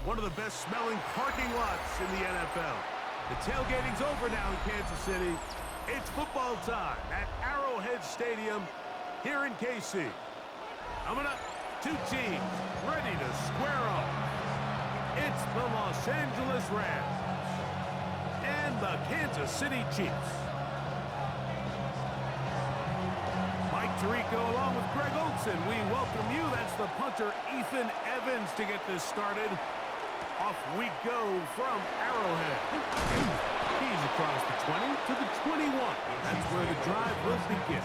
one of the best smelling parking lots in the NFL. The tailgating's over now in Kansas City. It's football time at Arrowhead Stadium here in KC. Coming up, two teams ready to square off. It's the Los Angeles Rams and the Kansas City Chiefs. Mike Tirico along with Greg Olson. We welcome you. That's the punter, Ethan Evans, to get this started. Off we go from Arrowhead. He's across the 20 to the 21. That's where the drive will begin.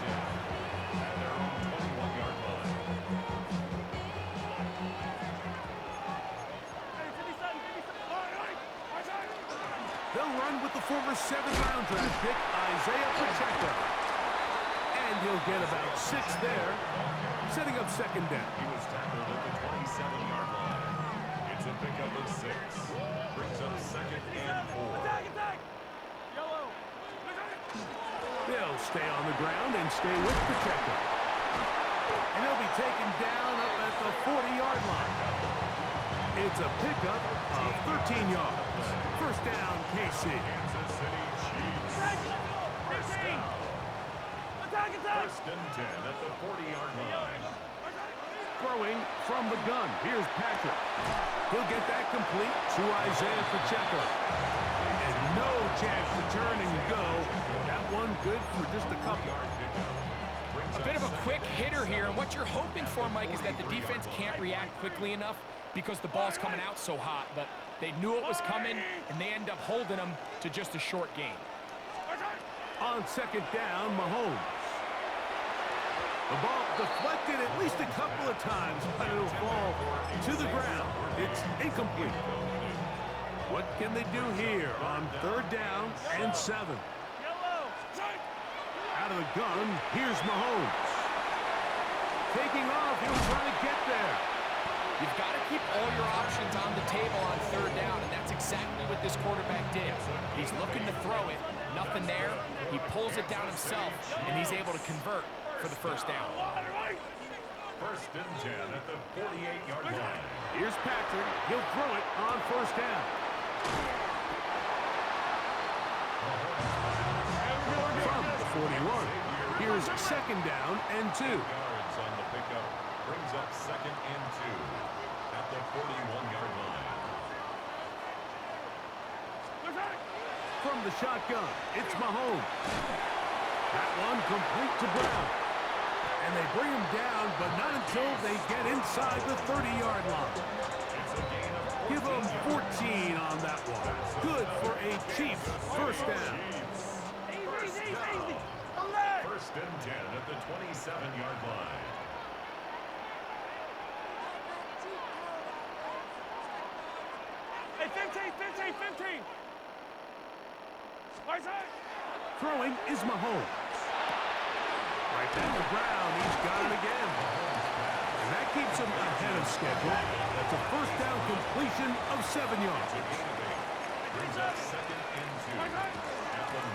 They'll run with the former 7th-round draft pick, Isaiah Pacheco. And he'll get about 6 there, setting up second down. He was tackled at the 27-yard line. It's a pickup of 6. Brings up second and 4. Attack! Yellow! They'll stay on the ground and stay with Pacheco. And he'll be taken down up at the 40-yard line. It's a pickup of 13 yards. First down, KC. Kansas City Chiefs. First down. Attack! First and 10 at the 40-yard line. Throwing from the gun. Here's Patrick. He'll get that complete to Isaiah Pacheco. And no chance to turn and go. That one good for just a couple. A bit of a quick hitter here, and what you're hoping for, Mike, is that the defense can't react quickly enough because the ball's coming out so hot, but they knew it was coming, and they end up holding them to just a short gain. On second down, Mahomes. The ball deflected at least a couple of times, but it'll fall to the ground. It's incomplete. What can they do here on third down and 7? Out of the gun, here's Mahomes. Taking off, he'll try to get there. You've got to keep all your options on the table on third down, and that's exactly what this quarterback did. He's looking to throw it, nothing there. He pulls it down himself, and he's able to convert for the first down. First and 10 at the 48-yard line. Here's Patrick. He'll throw it on first down. From the 41, here's second down and 2. Yards on the pickup. Brings up second and 2 at the 41-yard line. From the shotgun, it's Mahomes. That one complete to Brown. And they bring him down, but not until they get inside the 30-yard line. Give them 14 on that one. Good for a Chiefs first down. First and 10 at the 27-yard line. Hey, 15! Throwing is Mahomes. Right down the ground, he's got it again. And that keeps him ahead of schedule. That's a first down completion of 7 yards. Brings up second and 2.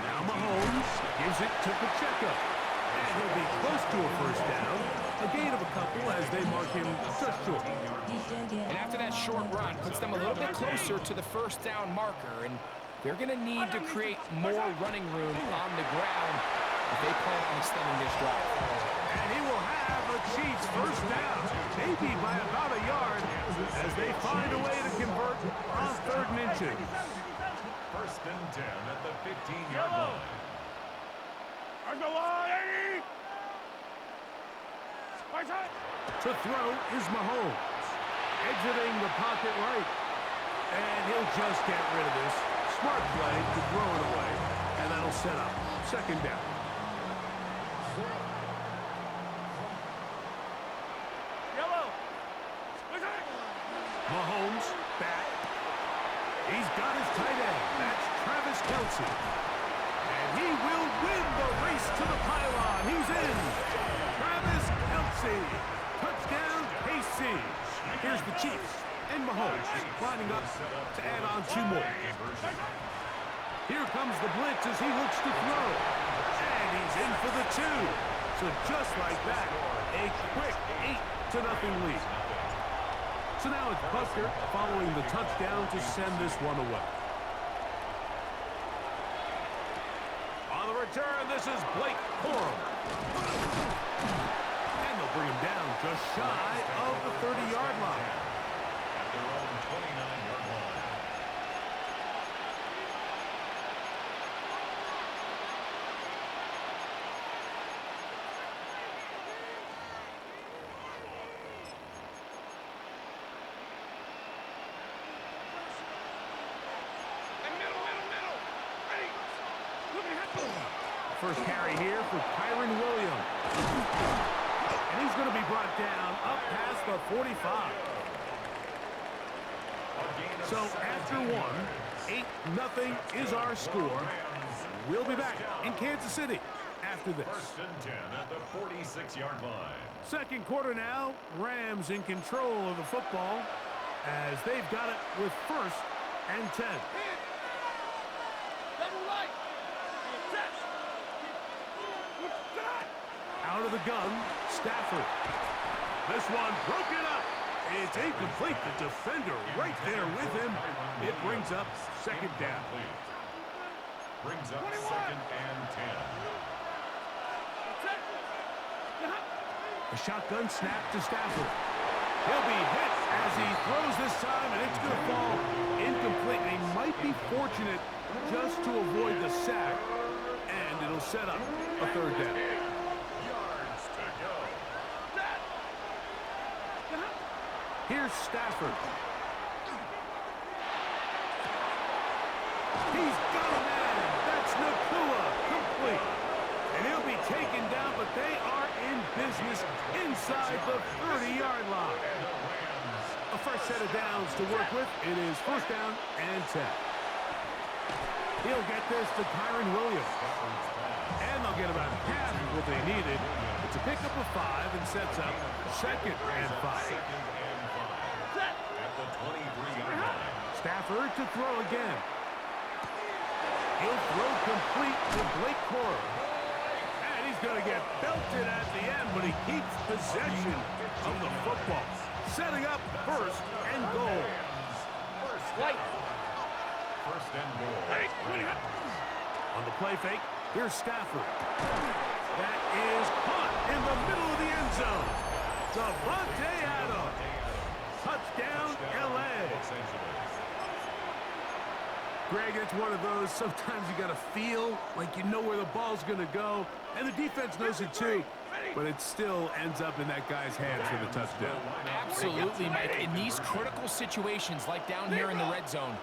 Now Mahomes gives it to Pacheco. And he'll be close to a first down. A gain of a couple as they mark him just short. And after that short run, puts them a little bit closer to the first down marker, and they're going to need to create more running room on the ground if they plan on extending this drive. And he will have a Chiefs first down, maybe by about a yard, as they find a way to convert on 3rd and inches. First and 10 at the 15-yard line. To throw is Mahomes. Exiting the pocket right. And he'll just get rid of this. Smart play to throw it away. And that'll set up second down. Mahomes back. He's got his tight end. That's Travis Kelce. And he will win the race to the pylon. He's in. Travis Kelce. Touchdown, KC. Here's the Chiefs. And Mahomes lining up to add on 2 more. Here comes the blitz as he looks to throw. And he's in for the 2. So just like that, a quick 8-0 lead. So now it's Buster following the touchdown to send this one away. On the return, this is Blake Corum. And they'll bring him down just shy of the 30-yard line. At their own 29-yard line. First carry here for Kyron Williams. And he's going to be brought down up past the 45. So after one, 8-0 is our score. We'll be back in Kansas City after this. First and 10 at the 46-yard line. Second quarter now, Rams in control of the football as they've got it with first and 10. Out of the gun, Stafford. This one broken up. It's incomplete. The defender right there with him. It brings up second down. Brings up 2nd and 10. A shotgun snap to Stafford. He'll be hit as he throws this time, and it's going to fall incomplete. They might be fortunate just to avoid the sack, and it'll set up a third down. Yards to go. Here's Stafford. He's got a man. That's Nakua. Complete. And he'll be taken down, but they are in business inside the 30-yard line. A fresh set of downs to work with. It is first down and 10. He'll get this to Kyron Williams. And they'll get about half of what they needed. It's a pickup of 5 and sets up 2nd and 5. At the 23-yard line. Stafford to throw again. He'll throw complete to Blake Corum. And he's going to get belted at the end, but he keeps possession of the football. Setting up first and goal. First and goal. On the play fake, here's Stafford. That is caught in the middle of the end zone. Davante Adams. Touchdown, L.A. Greg, it's one of those, sometimes you got to feel like you know where the ball's going to go, and the defense knows it too, but it still ends up in that guy's hands for the touchdown. Absolutely, Mike. In these critical situations, like down here in the red zone,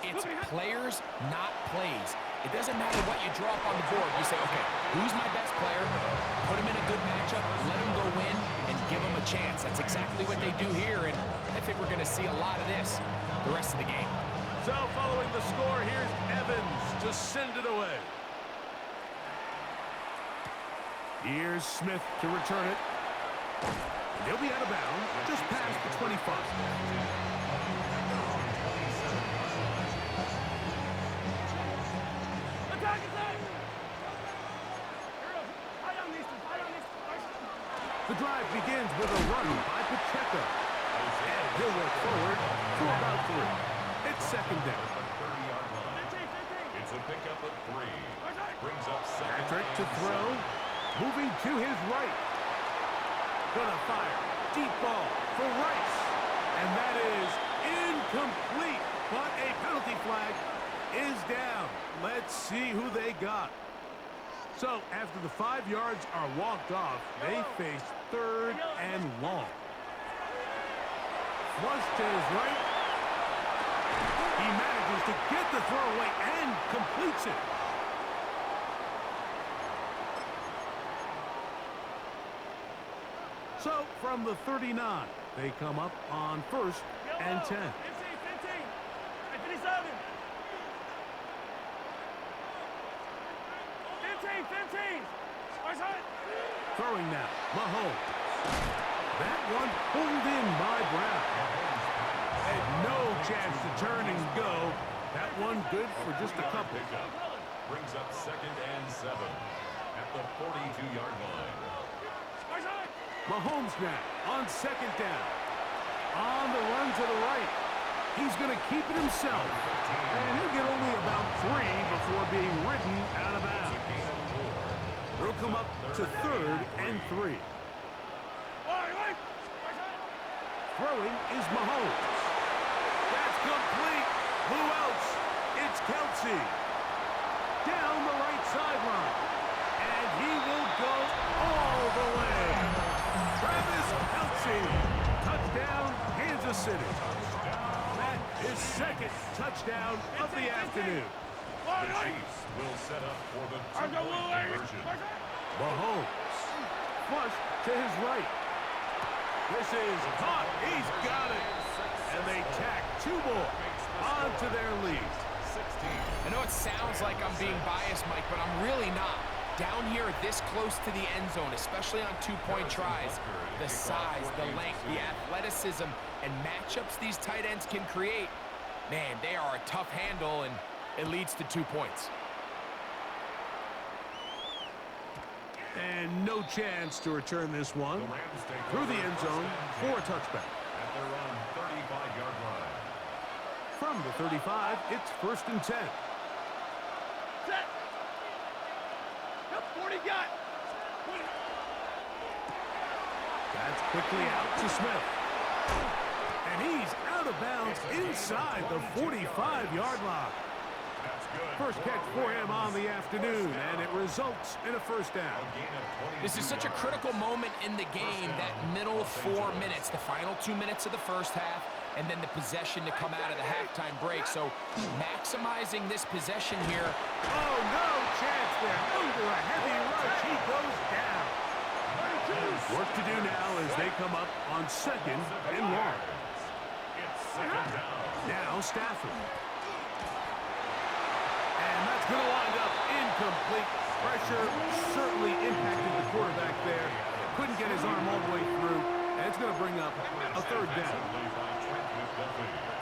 it's players, not plays. It doesn't matter what you draw up on the board. You say, okay, who's my best player? Put him in a good matchup, let him go win, and give him a chance. That's exactly what they do here, and I think we're going to see a lot of this the rest of the game. So following the score, here's Evans to send it away. Here's Smith to return it. He'll be out of bounds just past the 25. The drive begins with a run by Pacheco. And he'll work forward to about 3. It's second down. It's a pickup of 3. Brings up second. Patrick to throw. Moving to his right. Gonna fire. Deep ball for Rice. And that is incomplete. But a penalty flag is down. Let's see who they got. So after the 5 yards are walked off, they face 3rd and long. Flush to his right. He manages to get the throw away and completes it. So from the 39, they come up on 1st and 10. 15. Throwing now, Mahomes. That one pulled in by Brown. Had no chance to turn and go. That one good for just a couple. Brings up 2nd and 7 at the 42-yard line. Mahomes now on 2nd down. On the run to the right. He's going to keep it himself. And he'll get only about 3 before being ridden out of bounds. They'll come up to 3rd and 3. Throwing is Mahomes. That's complete. Who else? It's Kelsey. Down the right sideline. And he will go all the way. Travis Kelsey. Touchdown, Kansas City. That is 2nd touchdown of the afternoon. The Chiefs will set up for the two-point conversion. Mahomes. Flush to his right. This is caught. He's got it. And they tack 2 more onto their lead. I know it sounds like I'm being biased, Mike, but I'm really not. Down here this close to the end zone, especially on 2-point tries, the size, the length, the athleticism, and matchups these tight ends can create, man, they are a tough handle, and it leads to 2 points. And no chance to return this one through the end zone for a touchback. At their own 35-yard line. From the 35, it's 1st and 10. Set. Yep, 40 got. That's quickly out to Smith. And he's out of bounds inside the 45-yard line. First catch for him on the afternoon, and it results in a 1st down. This is such a critical moment in the game, that middle 4 minutes, the final 2 minutes of the first half, and then the possession to come out of the halftime break. So maximizing this possession here. Oh, no chance there. Under a heavy rush, he goes down. Work to do now as they come up on 2nd and 1. It's 2nd down. Now Stafford. And that's going to wind up incomplete. Pressure certainly impacted the quarterback there. Couldn't get his arm all the way through. And it's going to bring up a 3rd down.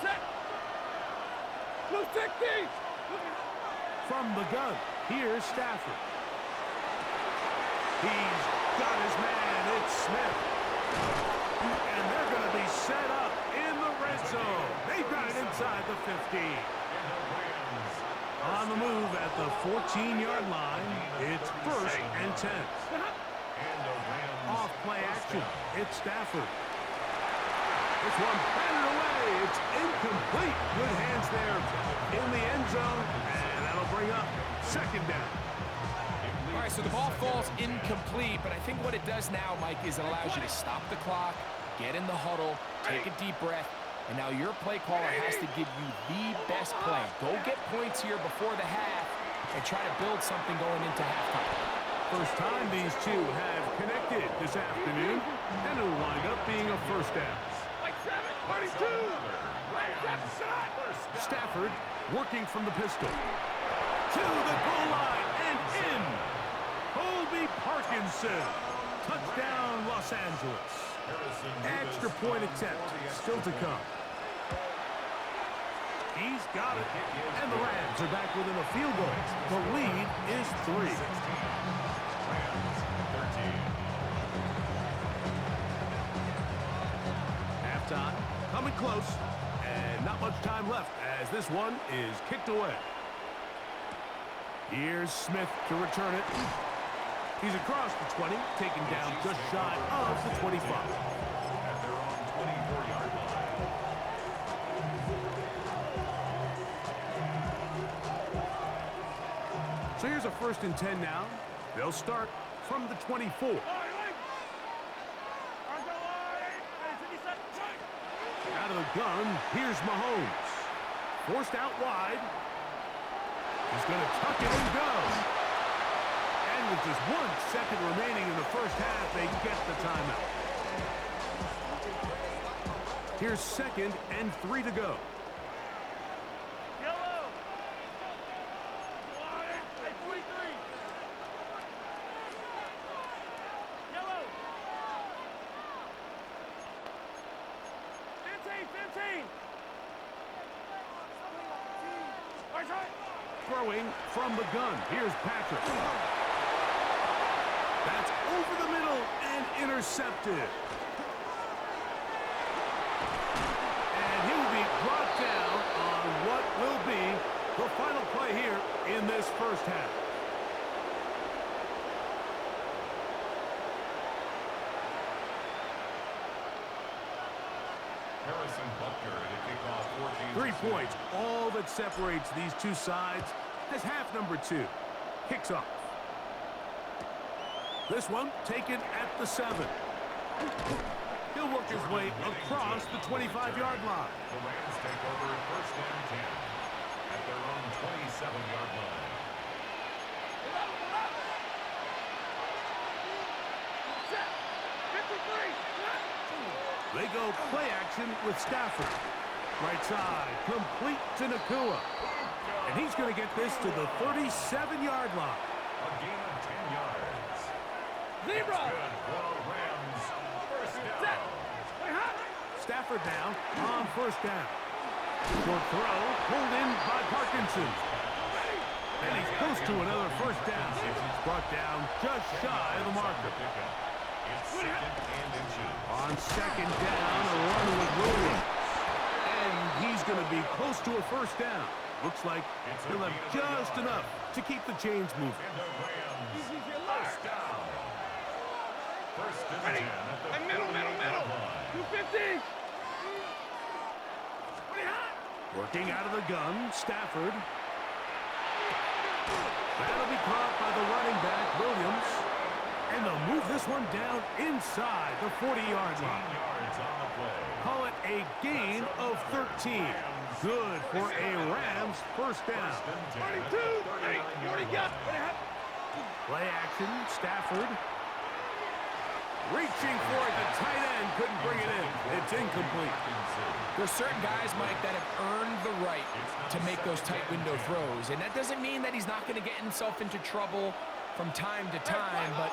Set. Blue 60. From the gun, here's Stafford. He's got his man. It's Smith. And they're going to be set up in the red zone. They've got it inside the 15. On the move at the 14-yard line, it's 1st and 10. Off play action, it's Stafford. This one batted away. It's incomplete. Good hands there in the end zone, and that'll bring up 2nd down. All right, so the ball falls incomplete, but I think what it does now, Mike, is it allows you to stop the clock, get in the huddle, take a deep breath, and now your play caller has to give you the best play. Go get points here before the half and try to build something going into halftime. First time these two have connected this afternoon, and it'll wind up being a 1st down. Like 7, 42. Stafford working from the pistol. To the goal line and in. Colby Parkinson. Touchdown, Los Angeles. Extra point attempt still to come. He's got it. And the Rams are back within a field goal. The lead is 3. Halftime coming close. And not much time left as this one is kicked away. Here's Smith to return it. He's across the 20, taken down just shy of the 25. At their own 24-yard line. So here's a 1st and 10 now. They'll start from the 24. Out of the gun, here's Mahomes. Forced out wide. He's going to tuck it and go. And with just 1 second remaining in the first half, they get the timeout. Here's 2nd and 3 to go. Yellow. 43. Yellow. 15. Throwing from the gun. Here's Patrick. That's over the middle and intercepted. this first half. Harrison Butker to kick off for Kansas 3 City. points, all that separates these two sides as half number 2 kicks off. This one taken at the 7. He'll work his way across the 25-yard line. The Rams take over at 1st and 10 at their own 27-yard line. They go play action with Stafford. Right side, complete to Nakua. And he's going to get this to the 37-yard line. A gain of 10 yards. Zebra. Good for the Rams. First down. Stafford now on first down. Short throw pulled in by Parkinson. And he's close to another first down. He's brought down just shy of the marker. It's 2nd and inches. On second down, a run with Williams. And he's going to be close to a first down. Looks like he'll have just enough to keep the chains moving. And the Rams first down. 1st and 10 at the Middle. 48-yard line. 250. Working out of the gun, Stafford. That'll be caught by the running back, Williams. And they'll move this one down inside the 40-yard 10 line. yards on the play. Call it a gain of 13. Good for a Rams first down. 1st and 10 at the 39-yard line. Play action, Stafford. Reaching for it, the tight end couldn't bring it in. It's incomplete. There's certain guys, Mike, that have earned the right to make those tight window throws. And that doesn't mean that he's not going to get himself into trouble from time to time, but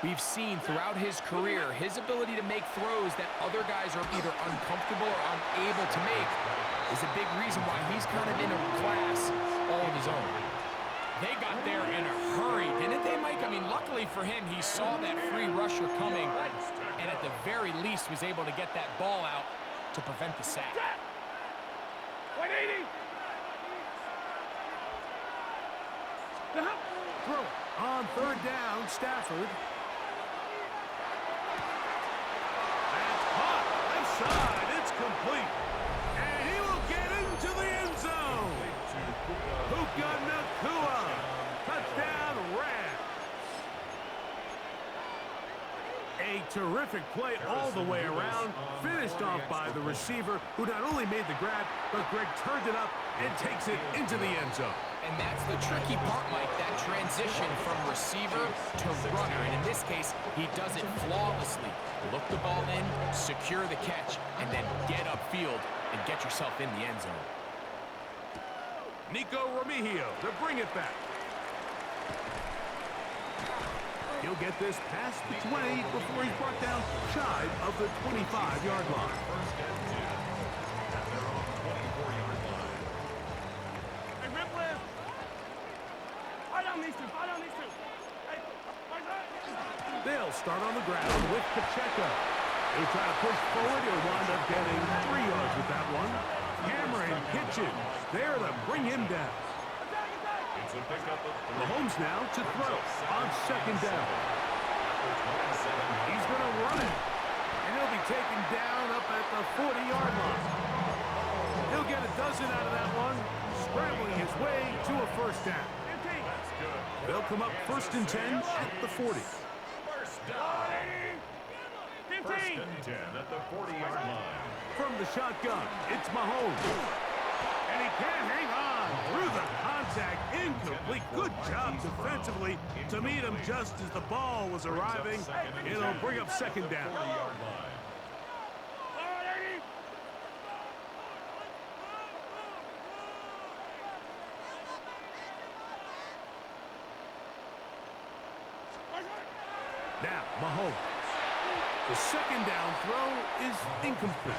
we've seen throughout his career his ability to make throws that other guys are either uncomfortable or unable to make is a big reason why he's kind of in a class all of his own. They got there in a hurry, didn't they, Mike? I mean, luckily for him, he saw that free rusher coming and at the very least was able to get that ball out to prevent the sack. 180. Throw it on third down, Stafford. That's caught. Left side, it's complete. And he will get into the end zone. Puka Nakua. Touchdown, Rams. A terrific play all the way around. Finished off by the receiver, who not only made the grab, but Greg turned it up and takes it into the end zone. And that's the tricky part, Mike, that transition from receiver to runner. And in this case, he does it flawlessly. Look the ball in, secure the catch, and then get upfield and get yourself in the end zone. Nico Remigio to bring it back. He'll get this past the 20 before he's brought down shy of the 25-yard line. 1st and 10 at their own 24-yard line. Hey, rip left. Fight on these two. Hey, They'll start on the ground with Pacheco. They try to push forward. He'll wind up getting 3 yards with that one. Cameron Kitchens there to bring him down. It's a pickup of 3. Mahomes now to throw on second down. He's going to run it. And he'll be taken down up at the 40-yard line. He'll get a dozen out of that one, scrambling his way to a first down. That's good. They'll come up 1st and 10 at the 40. First down. 1st and 10 at the 40-yard line. From the shotgun, it's Mahomes. And he can't hang on through the contact. Incomplete. Good job defensively to meet him just as the ball was arriving. It'll bring up second down. 40-yard line. Now, Mahomes. The second down throw is incomplete.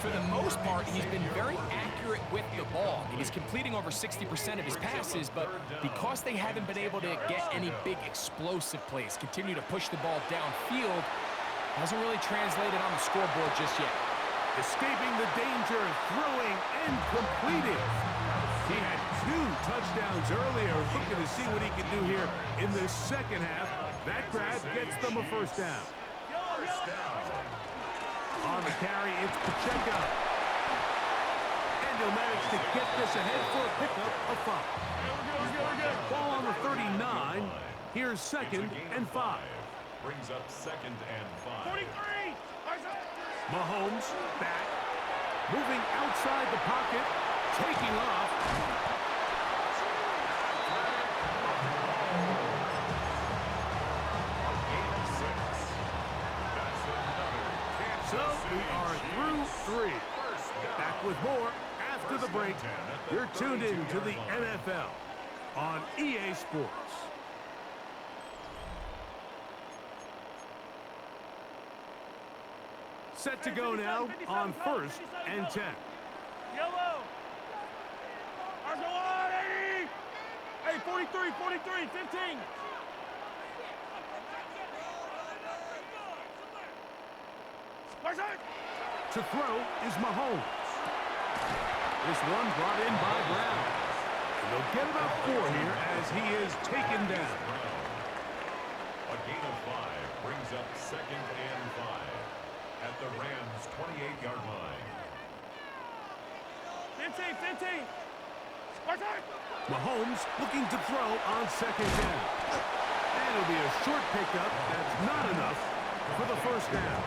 For the most part, he's been very accurate with the ball. I mean, he's completing over 60% of his passes, but because they haven't been able to get any big explosive plays, continue to push the ball downfield, hasn't really translated on the scoreboard just yet. Escaping the danger, throwing and completing. He had 2 touchdowns earlier, looking to see what he can do here in the second half. That grab gets them a first down. First down. On the carry, it's Pacheco. And he'll manage to get this ahead for a pickup of 5. We're good. Ball on the 39. Here's second and 5. Brings up second and 5. 43. Mahomes back. Moving outside the pocket. Taking off. So we are through 3. Back with more after the break. You're tuned in to the NFL on EA Sports. Set to go now on 1st and 10. Yellow. Ours go on, 80. Hey, 43, 15. To throw is Mahomes. This one brought in by Brown. And they'll get about 4 here as he is taken down. A gain of 5 brings up second and 5 at the Rams' 28-yard line. 15. Mahomes looking to throw on second down. And it'll be a short pickup. That's not enough for the first down.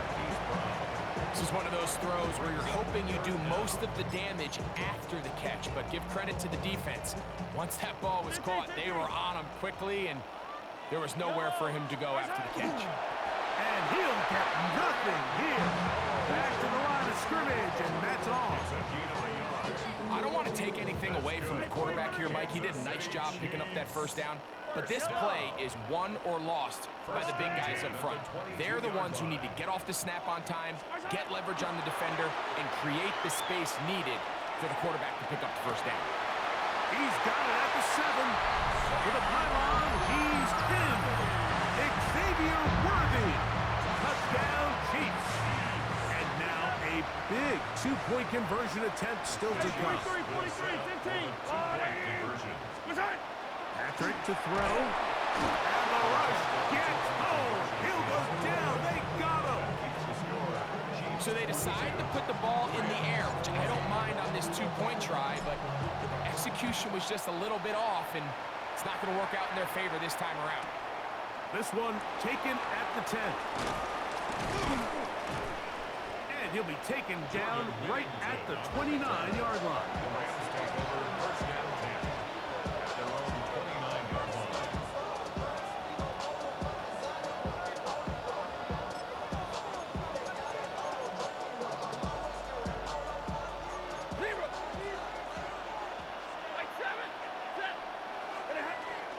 This is one of those throws where you're hoping you do most of the damage after the catch, but give credit to the defense. Once that ball was caught, they were on him quickly, and there was nowhere for him to go after the catch. And he'll get nothing here. Back to the line of scrimmage, and that's all. I don't want to take anything away from the quarterback here, Mike. He did a nice job picking up that first down. But this play is won or lost by the big guys up front. They're the ones who need to get off the snap on time, get leverage on the defender, and create the space needed for the quarterback to pick up the first down. He's got it at the 7. To the pylon, he's in. Xavier Worthy. Touchdown, Chiefs. And now a big 2-point conversion attempt still to come. 43, 15. What's that? Patrick to throw. And the rush gets home. He'll go down. They got him. So they decide to put the ball in the air, which I don't mind on this 2-point try, but execution was just a little bit off, and it's not going to work out in their favor this time around. This one taken at the 10. And he'll be taken down right at the 29-yard line. The Rams take over first down 10 at their own 29-yard line.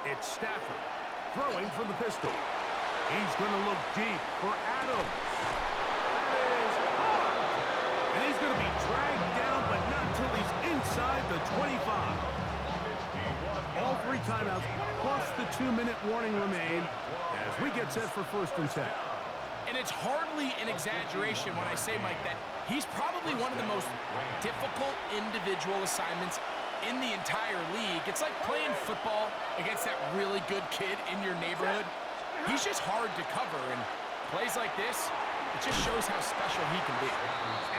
It's Stafford throwing from the pistol. He's going to look deep for Adams. That is hard. And he's going to be dragged down, but not until he's inside the 25. All 3 timeouts plus the 2-minute warning remain as we get set for 1st and 10. And it's hardly an exaggeration when I say, Mike, that he's probably one of the most difficult individual assignments in the entire league. It's like playing football against that really good kid in your neighborhood. He's just hard to cover, and plays like this, it just shows how special he can be.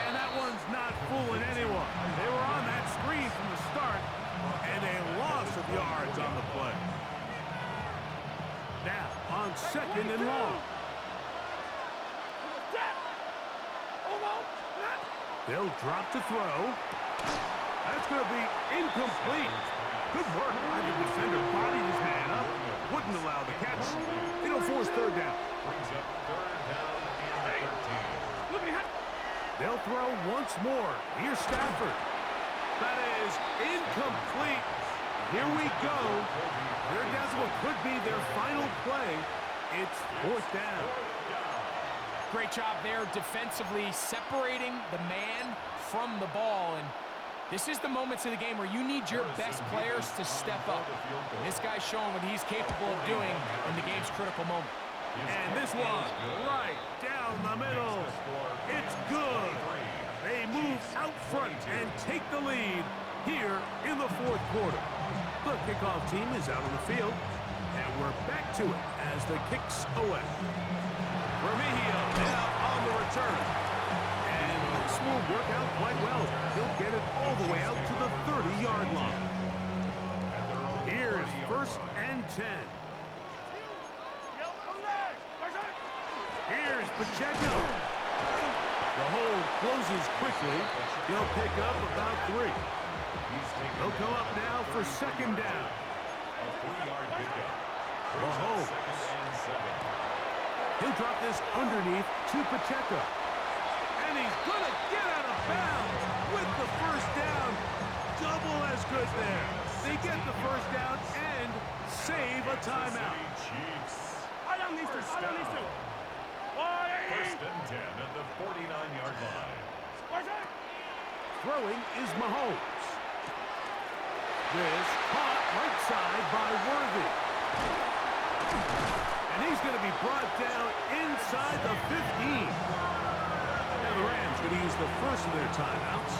And that one's not fooling anyone. They were on that screen from the start, and a loss of yards on the play. Now, on 2nd and long. They'll drop to throw. That's going to be incomplete. Good work by the defender. Bodied his man up. Wouldn't allow the catch. It'll force 3rd down. Brings up 3rd down and 13. They'll throw once more. Here's Stafford. That is incomplete. Here we go. They're down to what could be their final play. It's 4th down. Great job there defensively, separating the man from the ball. And this is the moments of the game where you need your best players to step up. And this guy's showing what he's capable of doing in the game's critical moment. And this one right down the middle. It's good. They move out front and take the lead here in the fourth quarter. The kickoff team is out on the field, and we're back to it as the kicks away. Remigio now on the return. And this will work out quite well. He'll get it all the way out to the 30-yard line. Here's first and 10. Here's Pacheco. The hole closes quickly. He'll pick up about 3. He'll come up now for second down. A 3-yard pickup. Mahomes. He'll drop this underneath to Pacheco. And he's going to get out of bounds with the first down. Double as good there. They get the first down and save a timeout. I don't need to. First and 10 at the 49-yard line. Throwing is Mahomes. This caught right side by Worthy. And he's going to be brought down inside the 15. Now the Rams going to use the first of their timeouts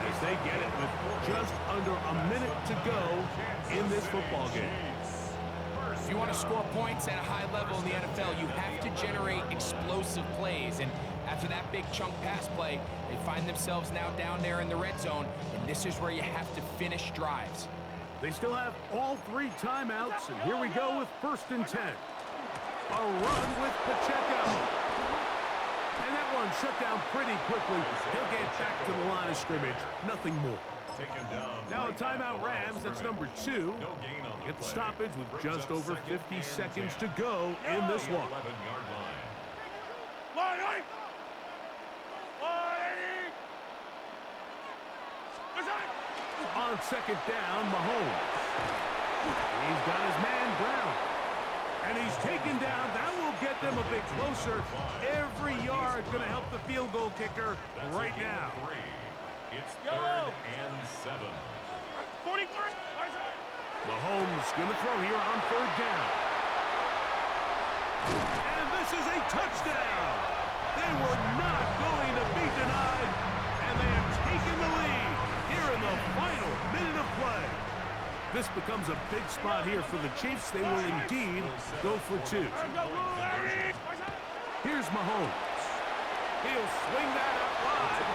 as they get it with just under a minute to go in this football game. If you want to score points at a high level in the NFL, you have to generate explosive plays. And after that big chunk pass play, they find themselves now down there in the red zone, and this is where you have to finish drives. They still have all 3 timeouts, and here we go with first and 10. A run with Pacheco. And that one shut down pretty quickly. He'll get back to the line of scrimmage. Nothing more. Now a timeout Rams, that's number 2. Get the stoppage with just over 50 seconds to go in this one. On second down, Mahomes. He's got his man Brown. And he's taken down. That will get them a bit closer. Every yard going to help the field goal kicker right now. It's third and 7. 43. Mahomes going to throw here on third down. And this is a touchdown. They were not going to be denied. And they have taken the lead here in the final minute of play. This becomes a big spot here for the Chiefs. They will indeed go for 2. Here's Mahomes. He'll swing that out wide.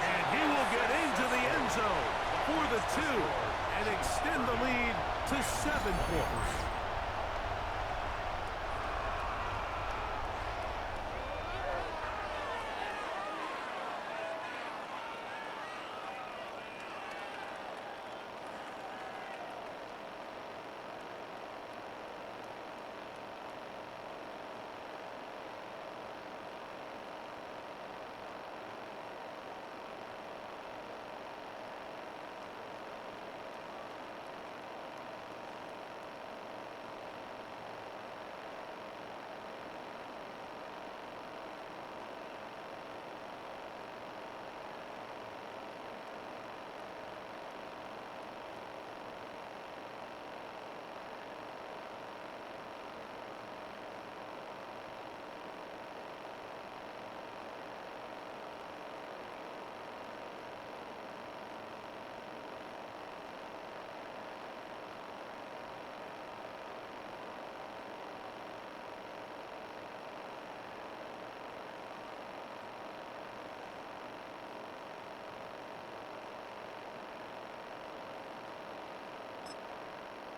And he will get into the end zone for the 2 and extend the lead to 7 points.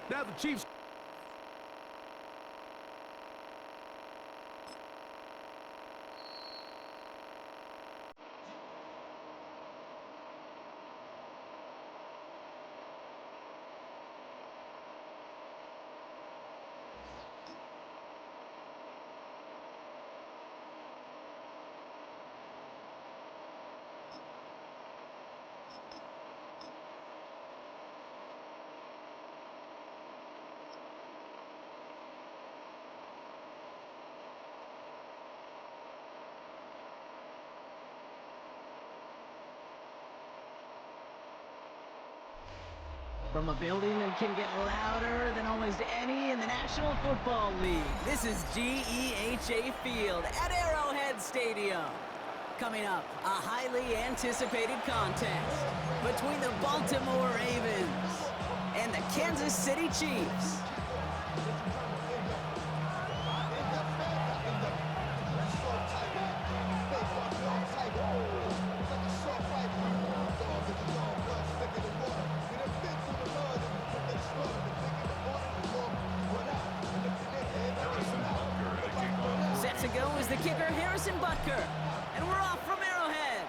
Now the Chiefs. From a building that can get louder than almost any in the National Football League, this is GEHA Field at Arrowhead Stadium. coming up. A highly anticipated contest between the Baltimore Ravens and the Kansas City Chiefs. Set to go is the kicker, Harrison Butker. And we're off from Arrowhead.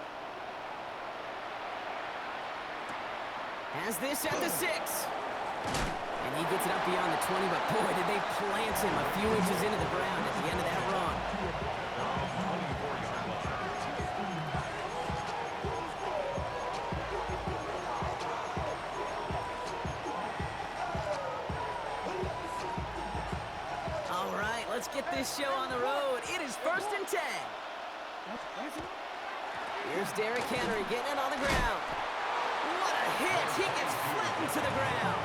Has this at the 6. And he gets it up beyond the 20, but boy, did they plant him a few inches into the ground at the end of that run. All right, let's get this show on the road. It is 1st and 10. Here's Derrick Henry getting it on the ground. What a hit! He gets flattened to the ground.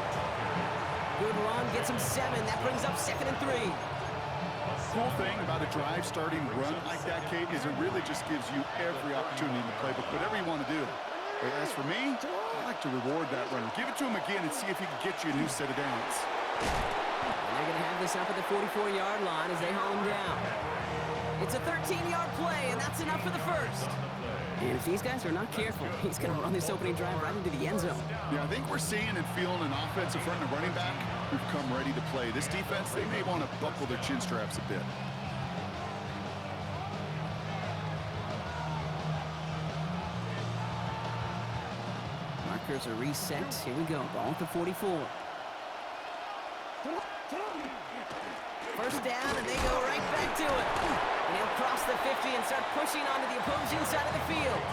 Good run, gets him 7. That brings up 2nd and 3. Cool thing about a drive starting run like that, Kate, is it really just gives you every opportunity in the playbook, whatever you want to do. But as for me, I like to reward that runner. Give it to him again and see if he can get you a new set of downs. And they're going to have this up at the 44-yard line as they haul him down. It's a 13-yard play, and that's enough for the first. And if these guys are not careful, he's going to run this opening drive right into the end zone. Yeah, I think we're seeing and feeling an offensive front and a running back who've come ready to play. This defense, they may want to buckle their chin straps a bit. Markers are reset. Here we go. Ball at the 44. First down, and they go right back to it. And he'll cross the 50 and start pushing onto the opposing side of the field.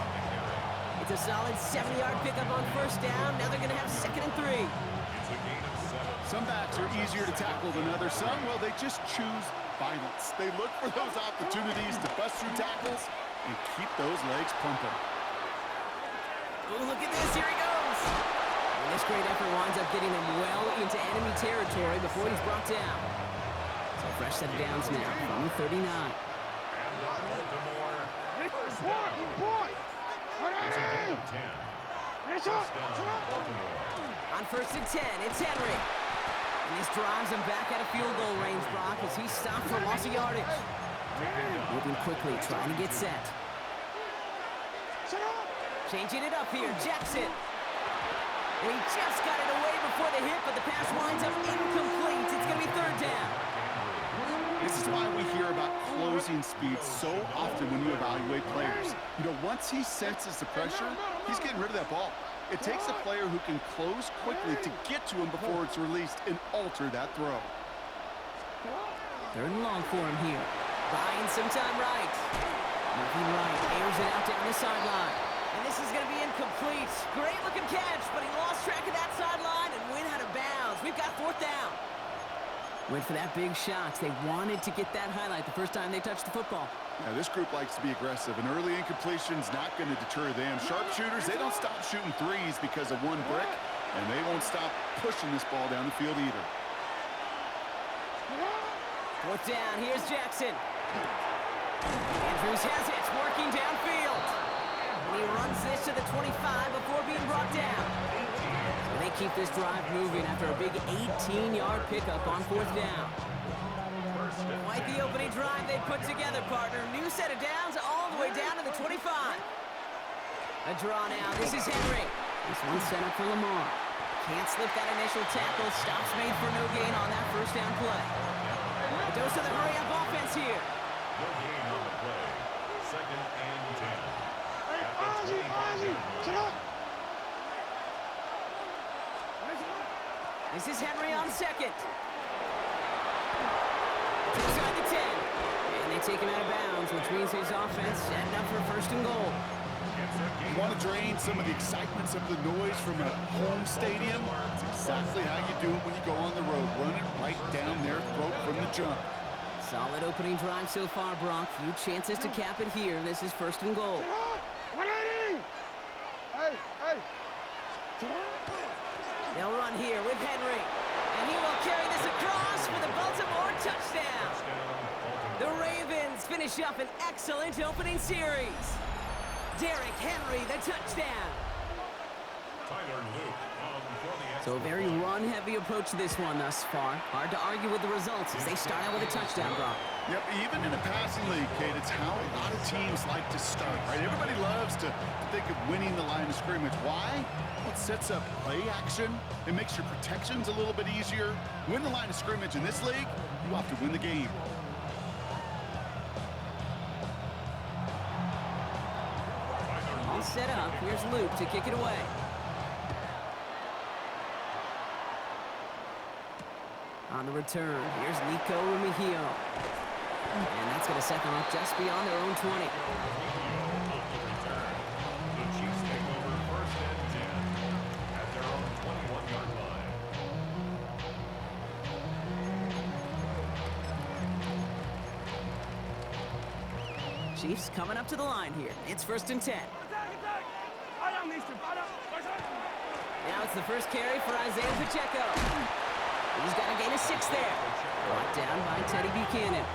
It's a solid 70-yard pickup on first down. Now they're going to have 2nd and 3. Some backs are easier to tackle than others. Some, well, they just choose violence. They look for those opportunities to bust through tackles and keep those legs pumping. Oh, look at this. Here he goes. And this great effort winds up getting him well into enemy territory before he's brought down. So fresh set of downs now from the 39. On 1st and 10, it's Henry. And this drives him back out of field goal range, Brock, as he's stopped for loss of yardage. Moving quickly, trying to get set. Changing it up here, Jackson. And he just got it away before the hit, but the pass winds up incomplete. It's going to be 3rd down. This is why we hear about closing speed so often when you evaluate players. You know, once he senses the pressure, he's getting rid of that ball. It takes a player who can close quickly to get to him before it's released and alter that throw. 3rd and long for him here. Buying some time right. Moving right, airs it out down the sideline. And this is going to be incomplete. Great looking catch, but he lost track of that sideline and went out of bounds. We've got 4th down. Went for that big shot. They wanted to get that highlight the first time they touched the football. Yeah, this group likes to be aggressive. An early incompletion's not going to deter them. Sharpshooters, they don't stop shooting threes because of one brick, and they won't stop pushing this ball down the field either. 4th down. Here's Jackson. Andrews has it, working downfield. And he runs this to the 25 before being brought down. So they keep this drive moving after a big 18-yard pickup on 4th down. Quite the opening drive they put together, partner. New set of downs all the way down to the 25. A draw now. This is Henry. This one's set up for Lamar. Can't slip that initial tackle. Stops made for no gain on that first down play. A dose of the hurry-up offense here. No gain on the play. 2nd and 10. This is Henry on 2nd. Inside the 10. And they take him out of bounds, which means his offense setting up for 1st and goal. You want to drain some of the excitement, some of the noise from a home stadium? It's exactly how you do it when you go on the road. Run it right down their throat from the jump. Solid opening drive so far, Brock. Few chances to cap it here. This is 1st and goal. They'll run here with Henry. And he will carry this across for the Baltimore touchdown. The Ravens finish up an excellent opening series. Derrick Henry, the touchdown. Tyler Luke for the So a very run-heavy approach to this one thus far. Hard to argue with the results as they start out with a touchdown, Brock. Yep, even in a passing league, Kate, it's how a lot of teams like to start, right? Everybody loves to think of winning the line of scrimmage. Why? Well, it sets up play action. It makes your protections a little bit easier. Win the line of scrimmage in this league, you have to win the game. All set up. Here's Luke to kick it away. On the return, here's Nico Remigio. And that's going to set them up just beyond their own 20. The Chiefs take over first and 10 at their own 21-yard line. Chiefs coming up to the line here. It's first and 10. Now it's the first carry for Isaiah Pacheco. He's got a gain of 6 there. Brought down by Teddy Buchanan.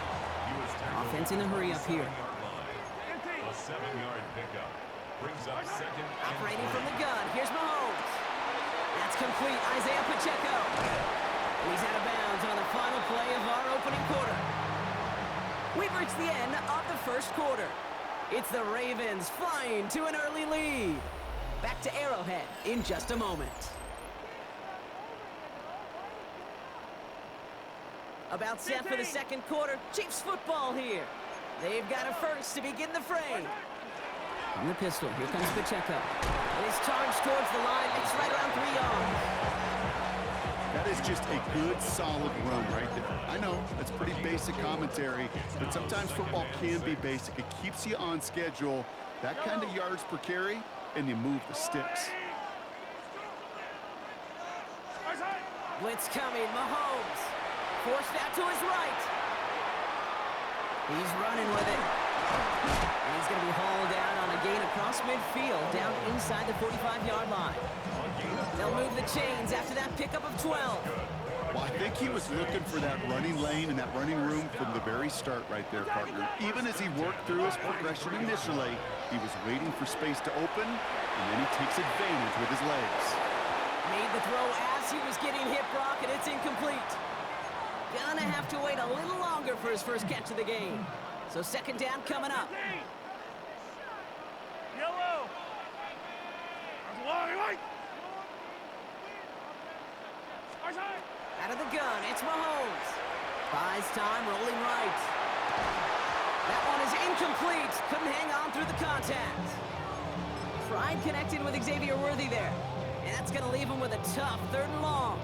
Offense in a hurry up here. A 7-yard pickup brings up second. Operating from the gun. Here's Mahomes. That's complete. Isaiah Pacheco. And he's out of bounds on the final play of our opening quarter. We've reached the end of the first quarter. It's the Ravens flying to an early lead. Back to Arrowhead in just a moment. About set for the second quarter. Chiefs football here. They've got a first to begin the fray. From the pistol, here comes Pacheco. And his charge towards the line. It's right around 3 yards. That is just a good, solid run right there. I know, that's pretty basic commentary, but sometimes football can be basic. It keeps you on schedule. That kind of yards per carry, and you move the sticks. Blitz coming, Mahomes. Forced out to his right. He's running with it. And he's going to be hauled down on a gain across midfield, down inside the 45-yard line. They'll move the chains after that pickup of 12. Well, I think he was looking for that running lane and that running room from the very start right there, partner. Even as he worked through his progression initially, he was waiting for space to open, and then he takes advantage with his legs. Made the throw as he was getting hit, Brock, and it's incomplete. Gonna have to wait a little longer for his first catch of the game. So second down coming up. Yellow. Out of the gun, it's Mahomes. Buys time, rolling right. That one is incomplete. Couldn't hang on through the contact. Tried connecting with Xavier Worthy there. And that's going to leave him with a tough 3rd and long.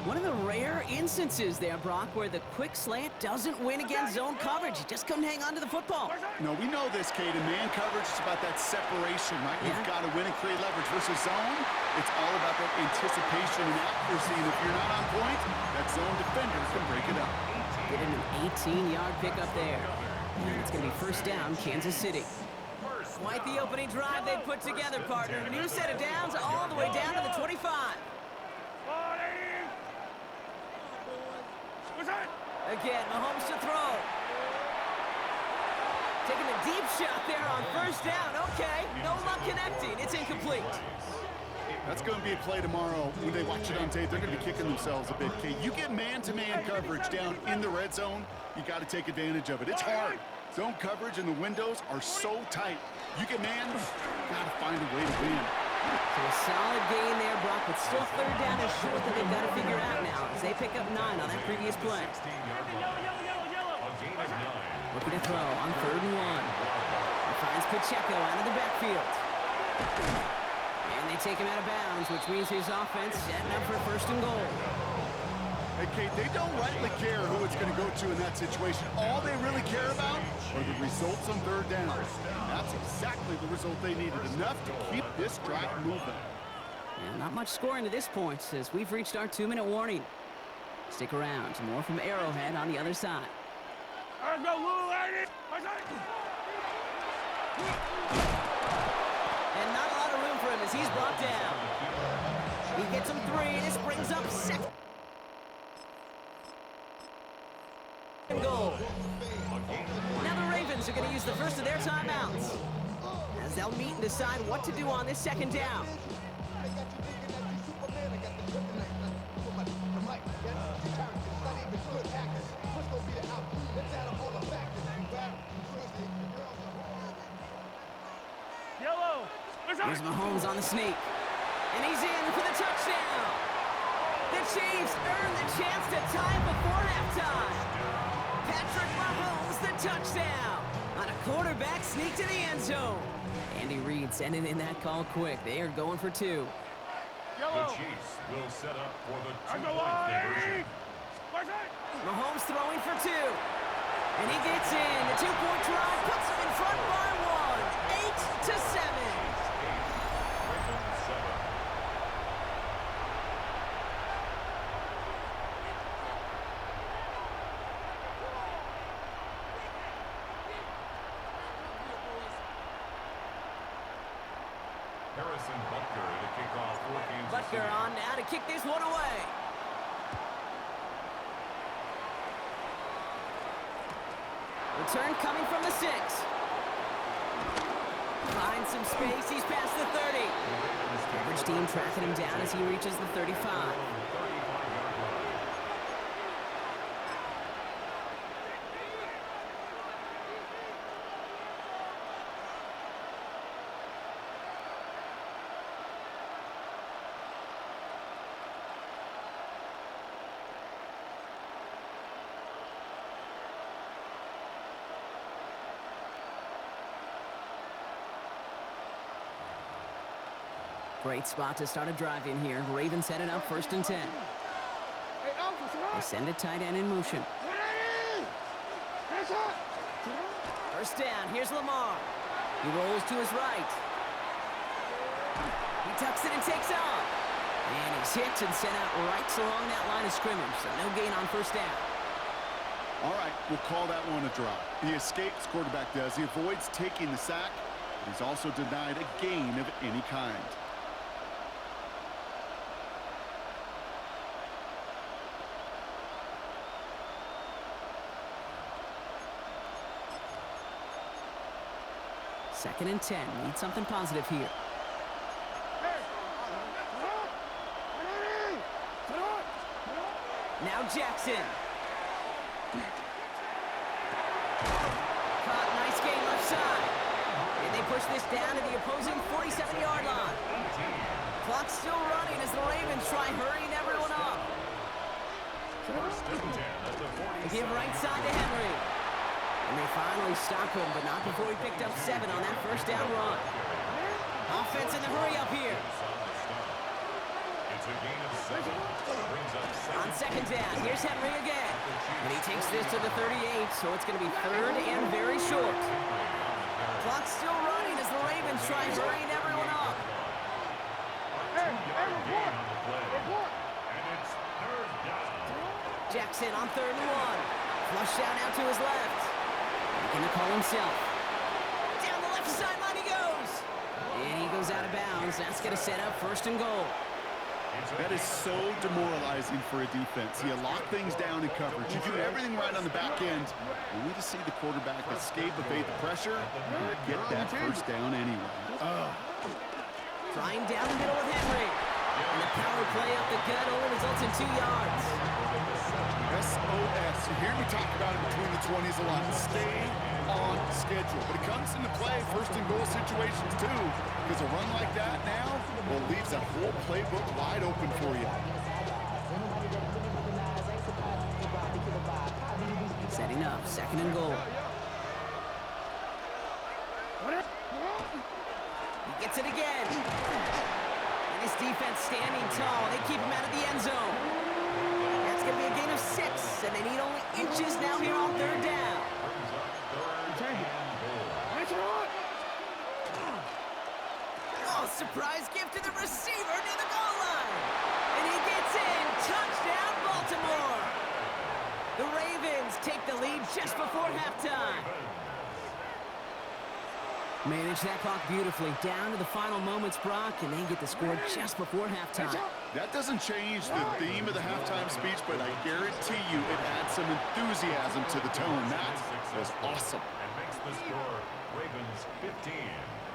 One of the rare instances there, Brock, where the quick slant doesn't win against zone coverage. He just couldn't hang on to the football. No, we know this, Kate. In man coverage, it's about that separation, right? Yeah. You've got to win and create leverage. Versus zone, it's all about that anticipation and accuracy. And if you're not on point, that zone defender can break it up. Getting an 18-yard pickup there. And it's going to be first down, Kansas City. Quite the opening drive they put together, partner. New set of downs all the way down to the 25. Again, Mahomes to throw. Taking a deep shot there on first down. Okay, no luck connecting. It's incomplete. That's going to be a play tomorrow. When they watch it on tape, they're going to be kicking themselves a bit, Kate. You get man-to-man coverage down in the red zone, you got to take advantage of it. It's hard. Zone coverage and the windows are so tight. You get man, got to find a way to win. So a solid gain there, Brock, but still third down is short that they've got to figure out now as they pick up 9 on that previous play. Looking to throw on 3rd and 1. He finds Pacheco out of the backfield. And they take him out of bounds, which means his offense setting up for 1st and goal. Hey, Kate, they don't rightly care who it's going to go to in that situation. All they really care about are the results on 3rd down. That's exactly the result they needed, enough to keep this drive moving. Yeah, not much scoring to this point as we've reached our 2-minute warning. Stick around. More from Arrowhead on the other side. And not a lot of room for him as he's brought down. He gets him 3, and this brings up 2nd goal. Now the Ravens are going to use the first of their timeouts. as they'll meet and decide what to do on this second down. Yellow. Here's Mahomes on the sneak. And he's in for the touchdown. The Chiefs earn the chance to tie it before halftime. Patrick Mahomes, the touchdown. On a quarterback sneak to the end zone. Andy Reid sending in that call quick. They are going for two. Yellow. The Chiefs will set up for the On the two-point conversion. line. Mahomes throwing for two. And he gets in. The two-point try puts him in front by one. 8-7. Ravens 7. Harrison Butker to kick off for Kansas City. Butker on now to kick this one away. Return coming from the 6. Finds some space. He's past the 30. Coverage team tracking him down as he reaches the 35. 35-yard line. Great spot to start a drive in here. Ravens set it up 1st and 10. They send a tight end in motion. First down, here's Lamar. He rolls to his right. He tucks it and takes off. And he's hit and sent out right along that line of scrimmage, so no gain on first down. All right, we'll call that one a drop. He escapes, quarterback does. He avoids taking the sack, but he's also denied a gain of any kind. Second and 10. Need something positive here. Now Jackson. Caught, nice game left side. And they push this down to the opposing 47-yard line. Clock's still running as the Ravens try hurrying everyone up. First and 10 at the 47. They give right side to Henry. And they finally stop him, but not before he picked up 7 on that first down run. Offense in the hurry up here. It's a gain of 7. Brings up On second down, here's Henry again. And he takes this to the 38, so it's going to be 3rd and very short. Clock's still running as the Ravens try hurrying everyone up. Gain on the play. And it's 3rd down. Jackson on 3rd and 1. Flush down out to his left. Making the call himself. Down the left sideline he goes. And he goes out of bounds. That's going to set up 1st and goal. That is so demoralizing for a defense. You lock things down in coverage. You do everything right on the back end. Only to see the quarterback escape, evade the pressure, and get that first down anyway. Trying down the middle with Henry. And the power play up the gut only results in 2 yards. SOS. You hear me talk about it between the 20s a lot. Stay on schedule. But it comes into play 1st and goal situations too. Because a run like that now, well, leaves that whole playbook wide open for you. Setting up 2nd and goal. He gets it again. And his defense standing tall. They keep him out of the end zone. That's going to be a gain of 6, and they need only inches now here on 3rd down. Oh, surprise gift to the receiver near the goal line. And he gets in. Touchdown, Baltimore. The Ravens take the lead just before halftime. Manage that clock beautifully. Down to the final moments, Brock, and they get the score just before halftime. That doesn't change the theme of the halftime speech, but I guarantee you it adds some enthusiasm to the tone. That was awesome. And makes the score Ravens 15.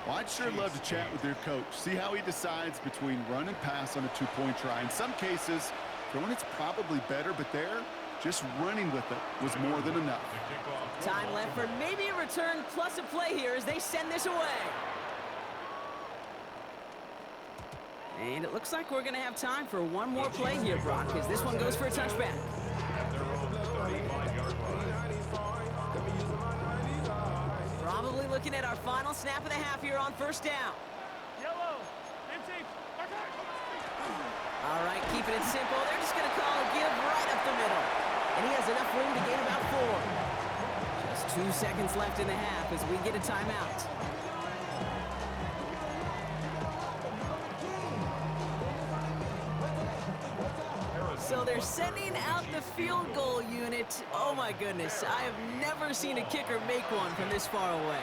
Well, I'd sure love to chat with their coach, see how he decides between run and pass on a two-point try. In some cases, throwing it's probably better, but there, just running with it was more than enough. Time left for maybe a return plus a play here as they send this away. And it looks like we're going to have time for one more play here, Brock, as this one goes for a touchback. At their own 35-yard line. Probably looking at our final snap of the half here on first down. Yellow. Empty. All right, keeping it simple. They're just going to call a give right up the middle. And he has enough room to gain about 4. Just 2 seconds left in the half as we get a timeout. So they're sending out the field goal unit. Oh my goodness, I have never seen a kicker make one from this far away.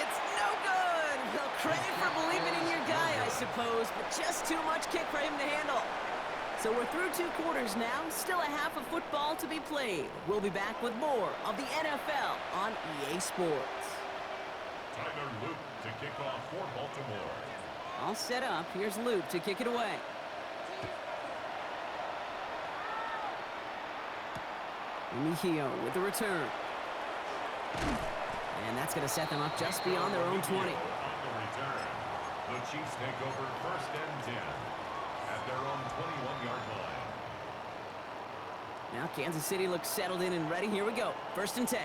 It's no good. Well, credit for believing in your guy, I suppose, but just too much kick for him to handle. So we're through 2 quarters now, still a half of football to be played. We'll be back with more of the NFL on EA Sports. Tyler Luke to kick off for Baltimore. All set up. Here's Luke to kick it away. Mejio with the return. And that's going to set them up just beyond their own 20. On the return, the Chiefs take over first and 10 at their own 21-yard line. Now Kansas City looks settled in and ready. Here we go. First and 10.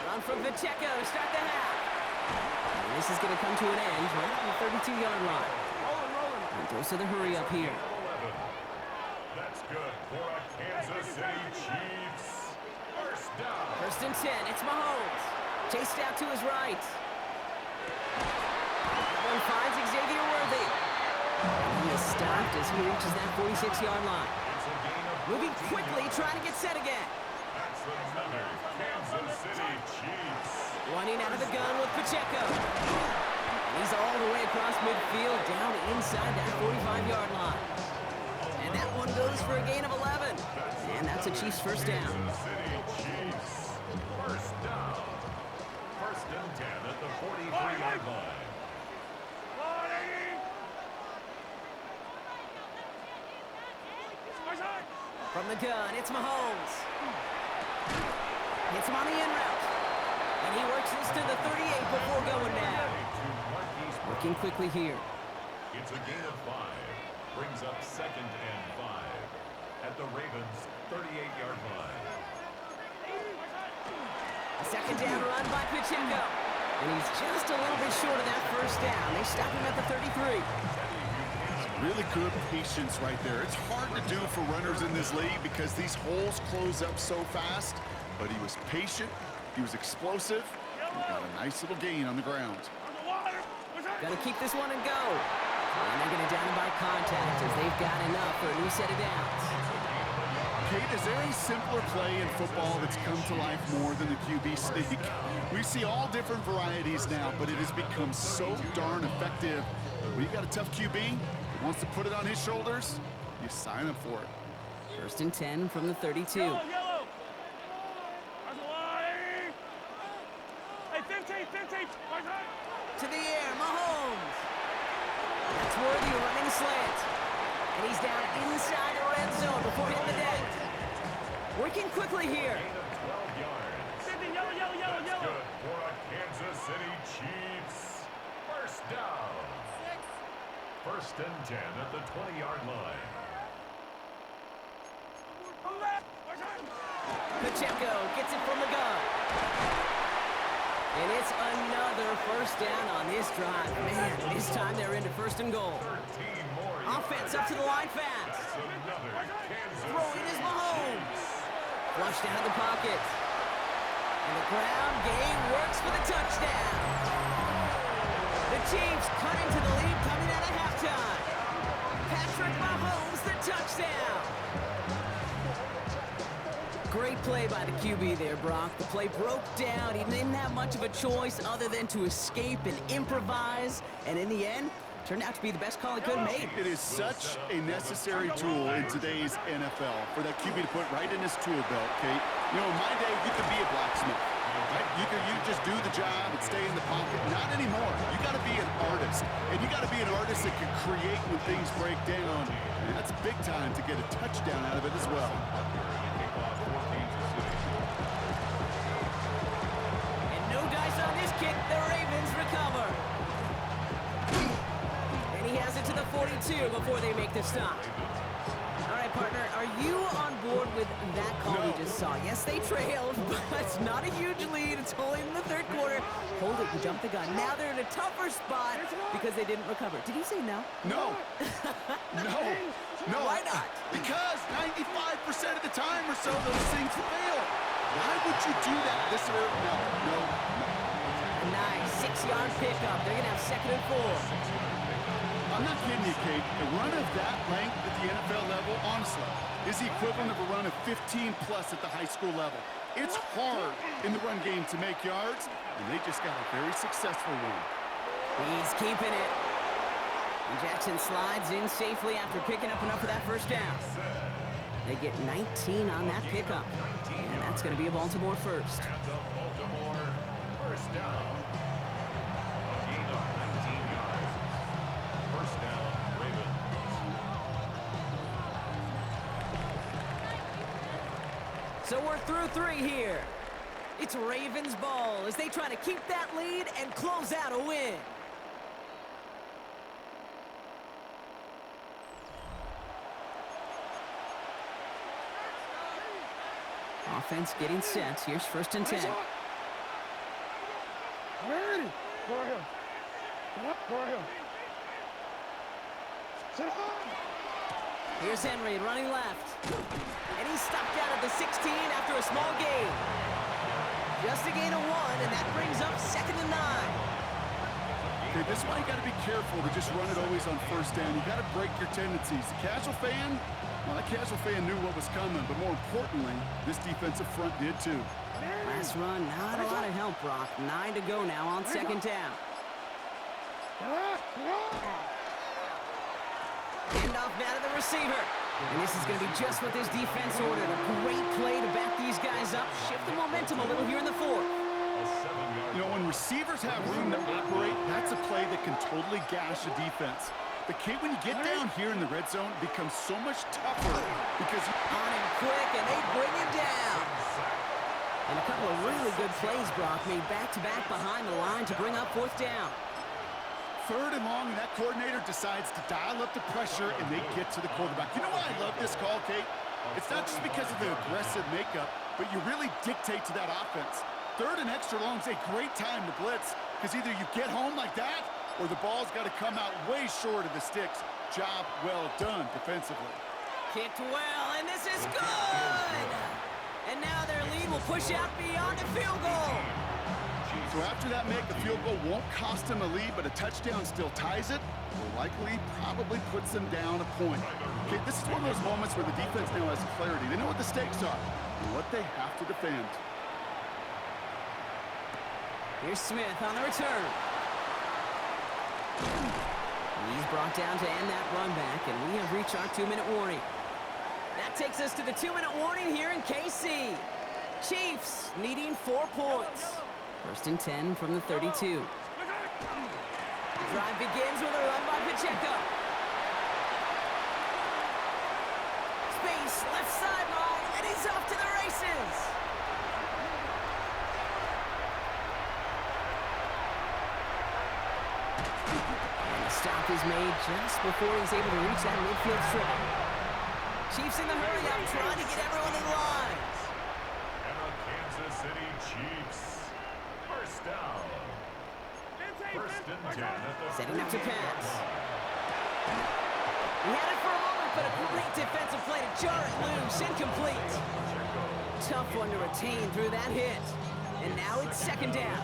Run from Pacheco to start the half. And this is going to come to an end right on the 32-yard line. And goes to the hurry up here. 11. That's good for a Kansas City Chiefs. First down. First and 10. It's Mahomes. Chased out to his right. That one finds Xavier Worthy. And he is stopped as he reaches that 46-yard line. It's a gain of Moving quickly, trying to get set again. That's another Kansas City Chiefs. Running out of the gun with Pacheco. And he's all the way across midfield, down inside that 45-yard line. And that one goes for a gain of 11. And that's a Chiefs first down. Kansas City Chiefs. First down. First and 10 at the 43-yard line. From the gun, it's Mahomes. Hits him on the in route. And he works this to the 38 before going down. Working quickly here. It's a gain of 5. Brings up second and 5 at the Ravens' 38-yard line. A second down run by Pacheco. And he's just a little bit short of that first down. They stop him at the 33. Really good patience right there. It's hard to do for runners in this league because these holes close up so fast. But he was patient, he was explosive, and got a nice little gain on the ground. Got to keep this one and go. And they're going to down him by contact as they've got enough for a new set of downs. Kate, is there a simpler play in football that's come to life more than the QB sneak? We see all different varieties now, but it has become so darn effective. When you got a tough QB who wants to put it on his shoulders, you sign up for it. First and 10 from the 32. Yellow. Hey, 15. To the air, Mahomes. That's Worthy running slant. And he's down inside the red zone before hitting the deck. Working quickly here. Gain of 12 yards. 50, yellow. Good for a Kansas City Chiefs. First down. First and 10 at the 20-yard line. Pacheco gets it from the gun. And it's another first down on this drive. Man, this time they're into first and goal. 13 more Offense up to the line fast. That's another Kansas Throwing is City Mahomes. Chiefs. Flushed out of the pocket. And the ground game works for the touchdown. The Chiefs cut into the lead coming out of halftime. Patrick Mahomes, the touchdown. Great play by the QB there, Brock. The play broke down. He didn't have much of a choice other than to escape and improvise. And in the end, turned out to be the best call he could have made. It is such a necessary tool in today's NFL for that QB to put right in his tool belt, Kate. You know, in my day, you could be a blacksmith. Right? You just do the job and stay in the pocket. Not anymore. You got to be an artist. And you got to be an artist that can create when things break down. And that's big time to get a touchdown out of it as well. And no dice on this kick. The Ravens recover. And he has it to the 42 before they make the stop. All right, partner, are you on board with that call we just saw? Yes, they trailed, but it's not a huge lead. It's only in the third quarter. Hold it, you jumped the gun. Now they're in a tougher spot because they didn't recover. Did you say no? No. No. Why not? Because 95% of the time or so, those things fail. Why would you do that this early? No. Nice 6-yard pickup. They're going to have 2nd and 4. I'm not kidding you, Kate. A run of that length at the NFL level, honestly, is the equivalent of a run of 15-plus at the high school level. It's hard in the run game to make yards, and they just got a very successful one. He's keeping it. And Jackson slides in safely after picking up enough of that first down. They get 19 on that pickup, and that's going to be a Baltimore first. Baltimore first down. A gain of 19 yards. First down, Ravens. So we're through 3 here. It's Ravens ball as they try to keep that lead and close out a win. Offense getting set. Here's 1st and 10. Ready. Go ahead. Go ahead. Sit up. Here's Henry running left. And he's stopped out at the 16 after a small gain. Just a gain of 1, and that brings up 2nd and 9. Okay, this is why you got to be careful to just run it always on first down. You got to break your tendencies. The casual fan, well, the casual fan knew what was coming, but more importantly, this defensive front did too. Last run, not a lot of help, Brock. 9 to go now on 2nd down. Handoff now to the receiver. And this is going to be just what this defense ordered. A great play to back these guys up. Shift the momentum a little here in the 4th. You know, when receivers have room to operate, that's a play that can totally gash a defense. The key, when you get down here in the red zone, it becomes so much tougher because On him quick, and they bring him down. And a couple of really good plays, Brock, made back-to-back behind the line to bring up 4th down. 3rd and long, and that coordinator decides to dial up the pressure, and they get to the quarterback. You know why I love this call, Kate? It's not just because of the aggressive makeup, but you really dictate to that offense. 3rd and extra long is a great time to blitz, because either you get home like that, or the ball's got to come out way short of the sticks. Job well done defensively. Kicked well, and this is good! And now their lead will push out beyond the field goal. So after that make, the field goal won't cost them a lead, but a touchdown still ties it, or likely probably puts them down a point. Okay, this is one of those moments where the defense now has clarity. They know what the stakes are and what they have to defend. Here's Smith on the return. He's brought down to end that run back, and we have reached our 2-minute warning. That takes us to the 2-minute warning here in KC. Chiefs needing 4 points. 1st and 10 from the 32. Drive begins with a run by Pacheco. Space, left sideline, and he's off to the races. And the stop is made just before he's able to reach that midfield strip. Chiefs in the hurry up, trying to get everyone in line. And the Kansas City Chiefs. First down. 1st and 10 at the Setting up to pass. He had it for a moment, but a great defensive play to jar it loose. Incomplete. Tough one to retain through that hit. And now it's 2nd down.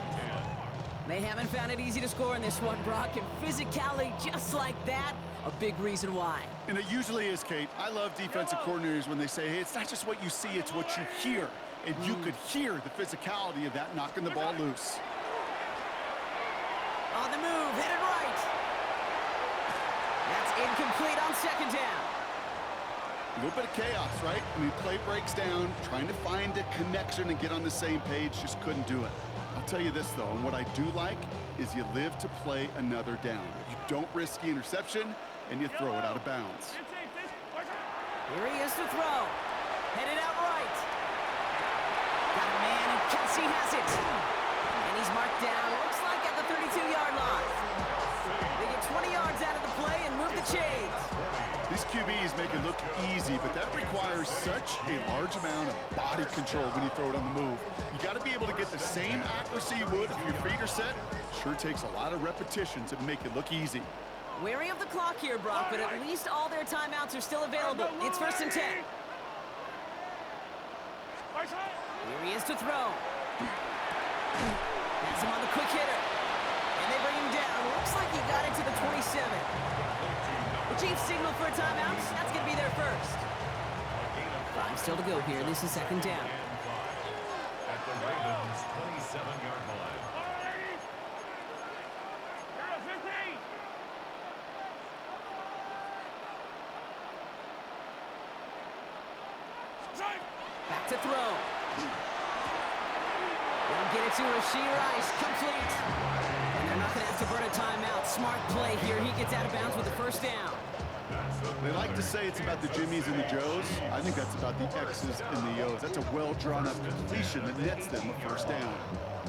They haven't found it easy to score in this one, Brock. And physicality just like that, a big reason why. And it usually is, Kate. I love defensive coordinators when they say, hey, it's not just what you see, it's what you hear. And you could hear the physicality of that knocking the ball loose. On the move, headed right. That's incomplete on 2nd down. A little bit of chaos, right? I mean, play breaks down, trying to find a connection and get on the same page, just couldn't do it. I'll tell you this, though, and what I do like is you live to play another down. You don't risk the interception, and you throw it out of bounds. Here he is to throw. Headed out right. Got a man, and Kelsey has it. And he's marked down, looks like at the 32-yard line. They get 20 yards out of the play and move the chains. These QBs make it look easy, but that requires such a large amount of body control when you throw it on the move. You got to be able to get the same accuracy you would if your feet are set. Sure takes a lot of repetitions to make it look easy. Wary of the clock here, Brock, but at least all their timeouts are still available. It's 1st and 10. Here he is to throw. That's him on the quick hitter. And they bring him down. Looks like he got it to the 27. The Chiefs signal for a timeout. That's going to be their first. 5 still to go here. This is 2nd down. At the Ravens' 27-yard line. Back to throw. They'll get it to Rashee Rice. Complete. And they're not going to have to burn a timeout. Smart play here. He gets out of bounds with the 1st down. They like to say it's about the Jimmies and the Joes. I think that's about the X's and the O's. That's a well-drawn-up completion that nets them a 1st down.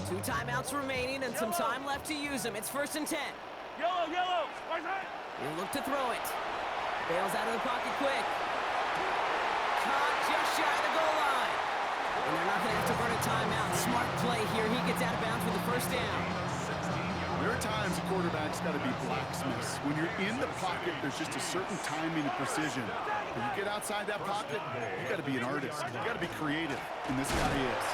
2 timeouts remaining and some time left to use them. It's 1st and 10. Yellow. He'll look to throw it. Bails out of the pocket quick. Caught just shy of the goal line. And they're not going to have to burn a timeout. Smart play here. He gets out of bounds with the 1st down. There are times a quarterback's got to be blacksmiths. When you're in the pocket, there's just a certain timing and precision. When you get outside that pocket, you got to be an artist. You got to be creative, and this guy is.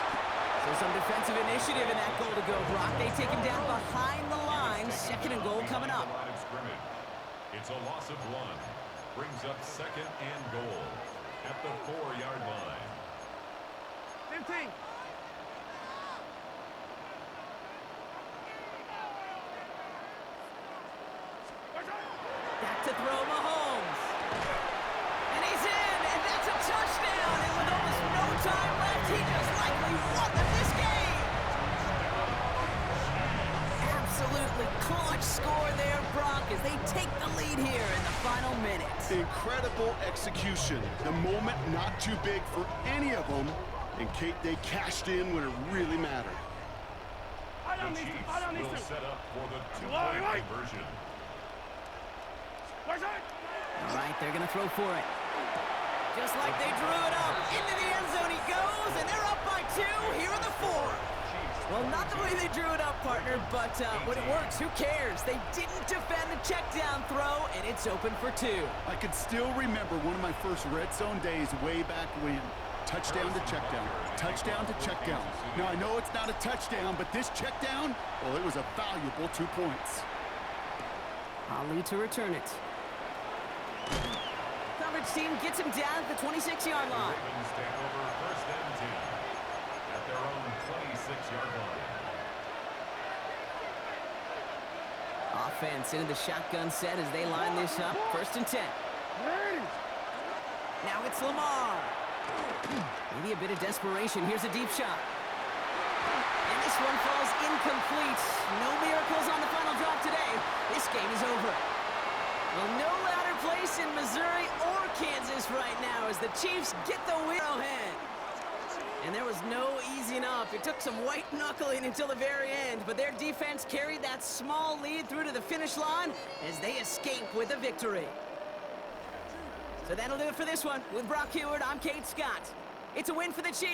So some defensive initiative in that goal to go, Brock. They take him down behind the line. 2nd and goal coming up. It's a loss of 1. Brings up 2nd and goal at the 4-yard line. 15. Back to throw Mahomes. And he's in, and that's a touchdown. And with almost no time left, he just likely won them this game. Absolutely clutch score there, Brock, as they take the lead here in the final minutes. Incredible execution. The moment not too big for any of them, and Kate, they cashed in when it really mattered. The Chiefs will set up for the 2-point conversion. All right, they're going to throw for it. Just like they drew it up. Into the end zone he goes, and they're up by 2. Here are the 4. Well, not the way they drew it up, partner, but when it works, who cares? They didn't defend the check down throw, and it's open for 2. I can still remember one of my first red zone days way back when. Touchdown to check down. Touchdown to check down. Now, I know it's not a touchdown, but this check down, well, it was a valuable 2 points. Ali to return it. Coverage team gets him down at the 26-yard line. Ravens take over 1st and 10 at their own 26-yard line. Offense into the shotgun set as they line this up. 1st and 10. Now it's Lamar. Maybe a bit of desperation. Here's a deep shot. And this one falls incomplete. No miracles on the final drive today. This game is over. Well, no ladder place in Missouri or Kansas right now as the Chiefs get the win. And there was no easing up. It took some white knuckling until the very end, but their defense carried that small lead through to the finish line as they escape with a victory. So that'll do it for this one. With Brock Heward, I'm Kate Scott. It's a win for the Chiefs.